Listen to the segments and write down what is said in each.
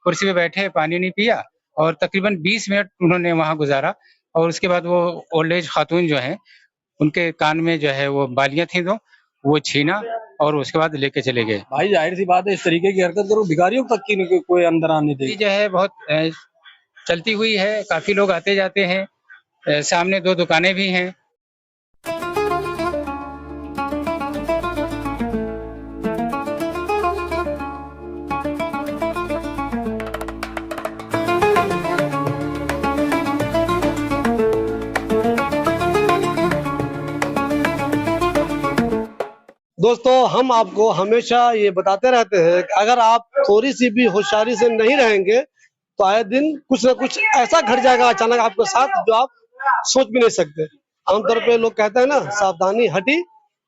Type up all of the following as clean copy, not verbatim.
कुर्सी पे बैठे, पानी नहीं पिया और तकरीबन 20 मिनट उन्होंने वहाँ गुजारा और उसके बाद वो ओल्ड एज खातून जो हैं, उनके कान में जो है वो बालियाँ थी 2, वो छीना और उसके बाद लेके चले गए। भाई जाहिर सी बात है, इस तरीके की हरकत करो भिखारियों तक की नहीं कोई अंदर आने ये देगा। जो है बहुत चलती हुई है, काफ़ी लोग आते जाते हैं, सामने 2 दुकानें भी हैं। दोस्तों, हम आपको हमेशा ये बताते रहते हैं कि अगर आप थोड़ी सी भी होशियारी से नहीं रहेंगे तो आए दिन कुछ ना कुछ ऐसा घट जाएगा अचानक आपके साथ जो आप सोच भी नहीं सकते। आमतौर पे लोग कहते हैं ना, सावधानी हटी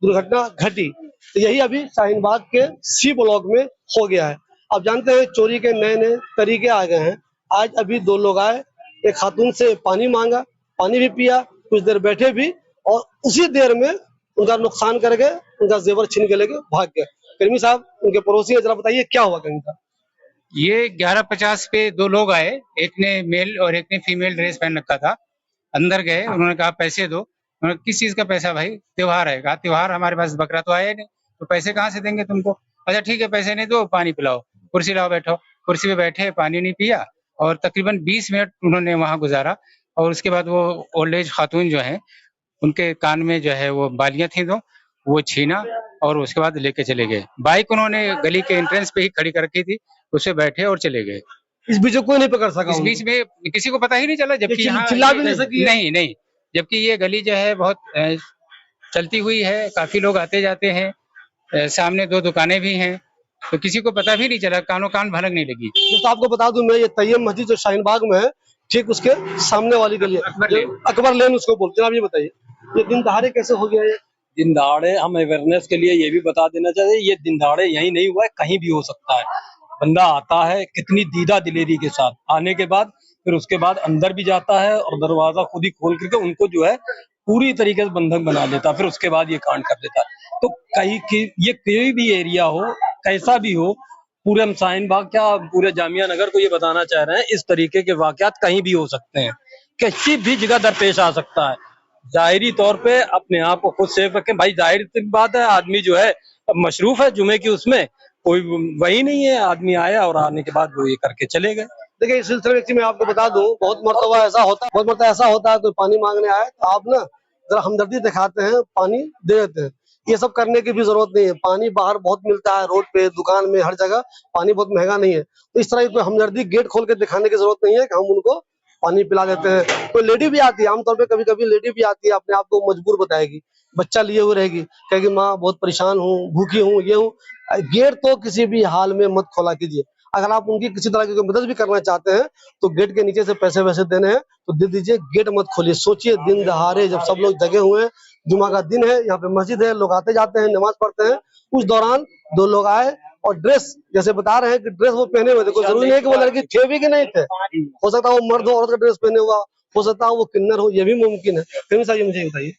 दुर्घटना घटी। तो यही अभी शाहीन बाग के सी ब्लॉक में हो गया है। आप जानते हैं चोरी के नए नए तरीके आ गए हैं। आज अभी 2 लोग आए, एक खातून से पानी मांगा, पानी भी पिया, कुछ देर बैठे भी और उसी देर में उनका नुकसान करके उनका जेवर छीन के लेके भाग गए। कर्मी साहब, उनके पड़ोसी हैं, जरा बताइए क्या हुआ कहीं का? ये 11:50 पे 2 लोग आए, एक ने मेल और एक ने फीमेल ड्रेस पहन रखा था। अंदर गए, उन्होंने कहा पैसे दो। उन्होंने किस चीज़ का पैसा भाई? त्योहार है। कहा त्योहार, हमारे पास बकरा तो आया ही नहीं, तो पैसे कहाँ से देंगे तुमको? अच्छा ठीक है, पैसे नहीं दो, पानी पिलाओ, कुर्सी लाओ बैठो। कुर्सी पे बैठे, पानी नहीं पिया और तकरीबन 20 मिनट उन्होंने वहाँ गुजारा और उसके बाद वो ओल्ड एज खातून जो हैं, उनके कान में जो है वो बालियाँ थी 2, वो छीना और उसके बाद लेके चले गए। बाइक उन्होंने गली के एंट्रेंस पे ही खड़ी कर रखी थी, उसपे बैठे और चले गए। इस बीच में कोई नहीं पकड़ सका इस उनको? बीच में किसी को पता ही नहीं चला, ये जबकि यहाँ चिल्ला भी नहीं सकी है? नहीं, नहीं, जबकि ये गली जो है बहुत चलती हुई है, काफ़ी लोग आते जाते हैं, सामने 2 दुकानें भी हैं, तो किसी को पता भी नहीं चला, कानो-कान भनक नहीं लगी। दोस्तों, आपको बता दूं मैं, ये तैयब मस्जिद जो शाहीन बाग में है, ठीक उसके सामने वाली गली है, अकबर लेन। अकबर लेन उसको बोलते हैं। आप ये बताइए, ये दिन दहाड़े कैसे हो गया ये? दिन दहाड़े हम अवेयरनेस के लिए ये भी बता देना चाहिए, ये दिन दहाड़े यही नहीं हुआ है, कहीं भी हो सकता है। बंदा आता है कितनी दीदा दिलेरी के साथ, आने के बाद फिर उसके बाद अंदर भी जाता है और दरवाजा खुद ही खोल करके उनको जो है पूरी तरीके से बंधक बना लेता है, फिर उसके बाद ये कांड कर देता है। तो कहीं की ये कोई भी एरिया हो, कैसा भी हो, पूरे हम शाहीन बाग क्या पूरे जामिया नगर को ये बताना चाह रहे हैं, इस तरीके के वाकयात कहीं भी हो सकते हैं, किसी भी जगह दरपेश आ सकता है। जाहिरी तौर पे अपने आप को खुद सेफ रखें। भाई जाहिर सी बात है, आदमी जो है मशरूफ है जुमे की, उसमें कोई वही नहीं है, आदमी आया और आने के बाद वो ये करके चले गए। देखिए, इस सिलसिले में मैं आपको बता दूं, बहुत मरतबा ऐसा होता है कोई पानी मांगने आए तो आप ना जरा हमदर्दी दिखाते हैं, पानी दे देते हैं। ये सब करने की भी जरूरत नहीं है। पानी बाहर बहुत मिलता है, रोड पे, दुकान में, हर जगह पानी बहुत महंगा नहीं है। तो इस तरह की कोई हमदर्दी गेट खोल के दिखाने की जरूरत नहीं है कि हम उनको पानी पिला देते हैं। कोई लेडी भी आती है, आमतौर पे कभी कभी लेडी भी आती है, अपने आप को मजबूर बताएगी, बच्चा लिए हुए रहेगी, कहेगी माँ बहुत परेशान हूँ, भूखी हूँ, ये हूँ। गेट तो किसी भी हाल में मत खोला कीजिए। अगर आप उनकी किसी तरह की कोई मदद भी करना चाहते हैं तो गेट के नीचे से पैसे वैसे देने हैं तो दे दीजिए, गेट मत खोलिए। सोचिए, दिन दहाड़े जब सब लोग जगे हुए हैं, जुमा का दिन है, यहाँ पे मस्जिद है, लोग आते जाते हैं, नमाज पढ़ते हैं, उस दौरान 2 लोग आए और ड्रेस जैसे बता रहे हैं कि ड्रेस वो पहने हुए थे, कोई जरूरी नहीं है कि वो लड़की थे भी कि नहीं थे, हो सकता है वो मर्द हो, औरत का ड्रेस पहने हुआ, हो सकता है वो किन्नर हो, ये भी मुमकिन है। फिर साहब, ये मुझे बताइए,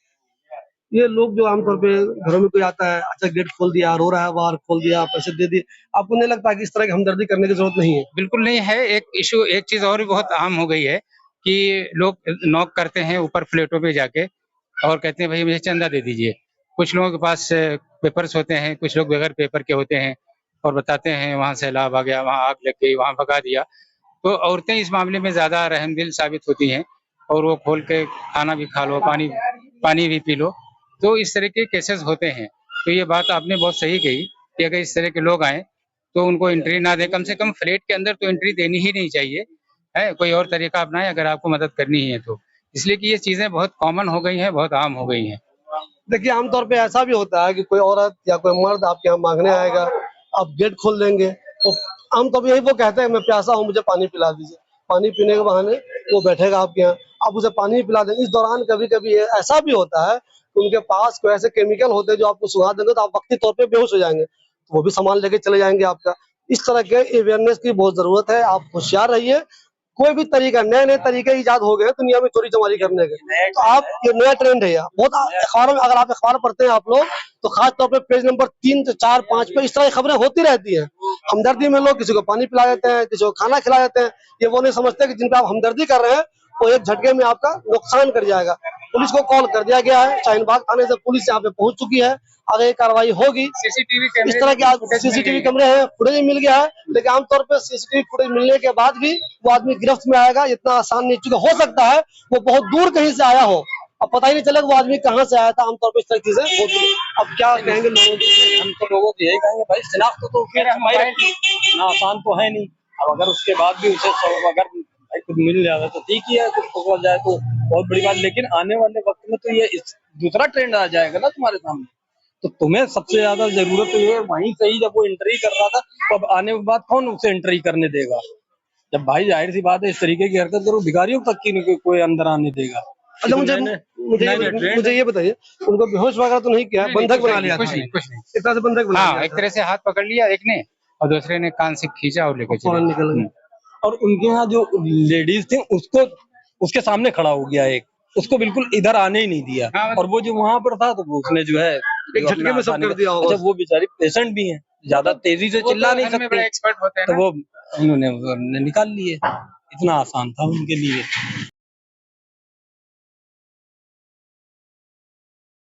ये लोग जो आमतौर पे घरों में कोई आता है, अच्छा गेट खोल दिया, रो रहा है, बाहर खोल दिया, पैसे दे दिए, आपको नहीं लगता कि इस तरह की हमदर्दी करने की जरूरत नहीं है? बिल्कुल नहीं है। एक चीज़ और भी बहुत आम हो गई है कि लोग नॉक करते हैं ऊपर फ्लैटों पे जाके और कहते हैं भाई मुझे चंदा दे दीजिए। कुछ लोगों के पास पेपर्स होते हैं, कुछ लोग बगैर पेपर के होते हैं और बताते हैं वहाँ सैलाब आ गया, वहाँ आग लग गई, वहाँ भगा दिया। तो औरतें इस मामले में ज़्यादा रहमदिल साबित होती हैं और वो खोल के खाना भी खा लो, पानी भी पी लो। तो इस तरह के केसेस होते हैं। तो ये बात आपने बहुत सही कही कि अगर इस तरह के लोग आएँ तो उनको एंट्री ना दें, कम से कम फ्लैट के अंदर तो एंट्री देनी ही नहीं चाहिए, है? कोई और तरीका अपनाएँ अगर आपको मदद करनी ही है तो। इसलिए कि ये चीज़ें बहुत कॉमन हो गई हैं, बहुत आम हो गई हैं। देखिए, आमतौर पे ऐसा भी होता है कि कोई औरत या कोई मर्द आपके यहाँ मांगने आएगा, आप गेट खोल देंगे तो आमतौर पे यही वो कहते हैं मैं प्यासा हूँ, मुझे पानी पिला दीजिए। पानी पीने के बहाने वो बैठेगा आपके यहाँ, आप उसे पानी भी पिला देंगे। इस दौरान कभी कभी ऐसा भी होता है कि उनके पास कोई ऐसे केमिकल होते हैं जो आपको सुंघा देंगे तो आप वक्ती तौर पे बेहोश हो जाएंगे, तो वो भी सामान लेके चले जाएंगे आपका। इस तरह के अवेयरनेस की बहुत जरूरत है, आप होशियार रहिए। कोई भी तरीका, नए नए तरीके इजाद हो गए हैं दुनिया में चोरी चमारी करने के, तो आप, ये नया ट्रेंड है यार, बहुत अखबारों में, अगर आप अखबार पढ़ते हैं आप लोग, तो खास तौर पे पेज नंबर 3, 4, 5 पे इस तरह की खबरें होती रहती हैं। हमदर्दी में लोग किसी को पानी पिला देते हैं, किसी को खाना खिला देते हैं। ये वो नहीं समझते कि जिन पे आप हमदर्दी कर रहे हैं वो एक झटके में आपका नुकसान कर जाएगा। पुलिस को कॉल कर दिया गया है, शाहीनबाग थाने से पुलिस यहाँ पे पहुंच चुकी है, आगे कार्रवाई होगी। इस तरह के सीसीटीवी कैमरे हैं, फुटेज मिल गया है, लेकिन आमतौर पर सीसीटीवी फुटेज मिलने के बाद भी वो आदमी गिरफ्त में आएगा इतना आसान नहीं, चूंकि हो सकता है वो बहुत दूर कहीं से आया हो, अब पता ही नहीं चला वो आदमी कहाँ से आया था। आमतौर पर इस तरह की चीजें होती है। अब क्या कहेंगे लोगों को? हम तो लोगों को यही कहेंगे भाई शिनाख्त तो फिर ना आसान तो है नहीं। अब अगर उसके बाद भी उसे अगर भाई कुछ मिल जाता तो ठीक ही है, कुछ पकड़ जाए तो बहुत बड़ी बात। लेकिन आने वाले वक्त में तो ये दूसरा ट्रेंड आ जाएगा ना तुम्हारे सामने, तो तुम्हें सबसे ज्यादा जरूरत तो ये वहीं से ही जब वो एंट्री कर रहा था, तो अब आने के बाद कौन उसे एंट्री करने देगा? जब भाई जाहिर सी बात है इस तरीके की हरकत करो, भिखारियों तक की कोई अंदर आने देगा। अच्छा, मुझे ये बताइए, उनको बेहोश वगैरह तो नहीं किया, बंधक बना लिया? कुछ नहीं, कुछ नहीं। एक तरह से बंधक बना लिया। हाँ, एक तरह से हाथ पकड़ लिया एक ने और दूसरे ने कान से खींचा और लेकर चले निकल गए। और उनके यहाँ जो लेडीज थी उसको उसके सामने खड़ा हो गया एक, उसको बिल्कुल इधर आने ही नहीं दिया। और वो जो वहां पर था तो वो उसने जो है एक झटके में सब कर दिया होगा। अच्छा, वो बेचारी पेशेंट भी है, ज्यादा तेजी से चिल्ला नहीं सकते, एक्सपर्ट होते हैं तो वो उन्होंने निकाल लिए। इतना आसान था उनके लिए।